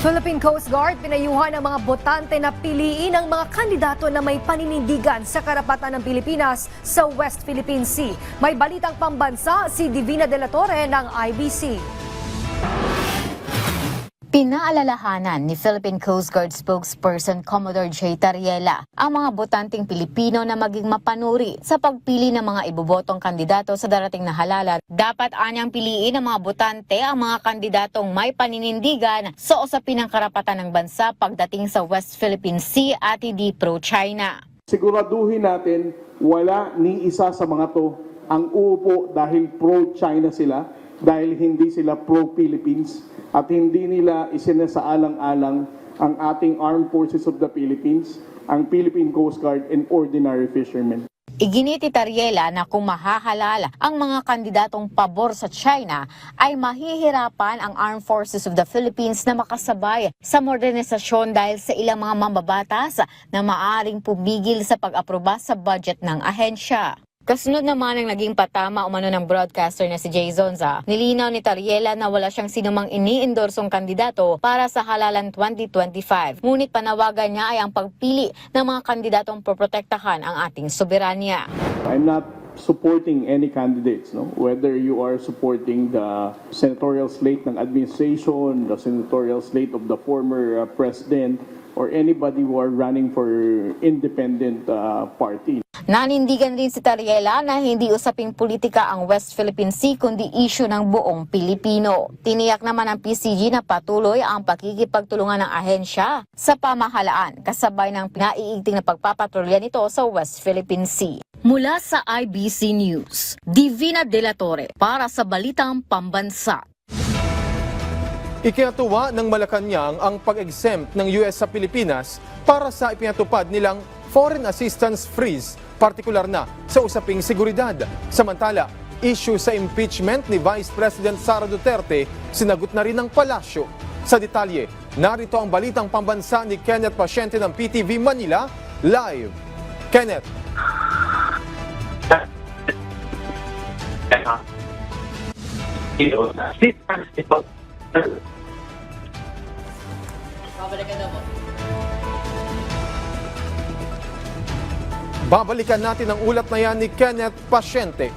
Philippine Coast Guard pinayuhan ang mga botante na piliin ang mga kandidato na may paninindigan sa karapatan ng Pilipinas sa West Philippine Sea. May balitang pambansa si Divina De La Torre ng IBC. Pinaalalahanan ni Philippine Coast Guard spokesperson Commodore J. Tariela ang mga botanteng Pilipino na maging mapanuri sa pagpili ng mga ibobotong kandidato sa darating na halalan. Dapat anyang piliin ng mga botante ang mga kandidatong may paninindigan sa usapin ng karapatan ng bansa pagdating sa West Philippine Sea at hindi pro-China. Siguraduhin natin wala ni isa sa mga to ang uupo dahil pro-China sila, dahil hindi sila pro-Philippines at hindi nila isinasaalang-alang ang ating Armed Forces of the Philippines, ang Philippine Coast Guard and ordinary fishermen. Iginiti Tariela na kung mahahalal ang mga kandidatong pabor sa China ay mahihirapan ang Armed Forces of the Philippines na makasabay sa modernisasyon dahil sa ilang mga mambabatas na maaring pumigil sa pag-aproba sa budget ng ahensya. Kasunod naman ang naging patama umano ng broadcaster na si Jay Zonza, nilinaw ni Tariela na wala siyang sinumang ini-endorsong kandidato para sa halalan 2025. Ngunit panawagan niya ay ang pagpili ng mga kandidatong poprotektahan ang ating soberanya. I'm not supporting any candidates, no? Whether you are supporting the senatorial slate ng administration, the senatorial slate of the former president, or anybody who are running for independent party. Nanindigan din si Tariela na hindi usaping politika ang West Philippine Sea kundi issue ng buong Pilipino. Tiniyak naman ng PCG na patuloy ang pakikipagtulungan ng ahensya sa pamahalaan kasabay ng pinaiigting na pagpapatrolya nito sa West Philippine Sea. Mula sa IBC News, Divina De La Torre para sa Balitang Pambansa. Ikinatuwa ng Malacanang ang pag-exempt ng US sa Pilipinas para sa ipinatupad nilang foreign assistance freeze, partikular na sa usaping seguridad. Samantala, issue sa impeachment ni Vice President Sara Duterte, sinagot na rin ng palasyo. Sa detalye, narito ang Balitang Pambansa ni Kenneth Pasyente ng PTV Manila, live. Kenneth. Babalikan natin ang ulat na yan ni Kenneth Pasyente.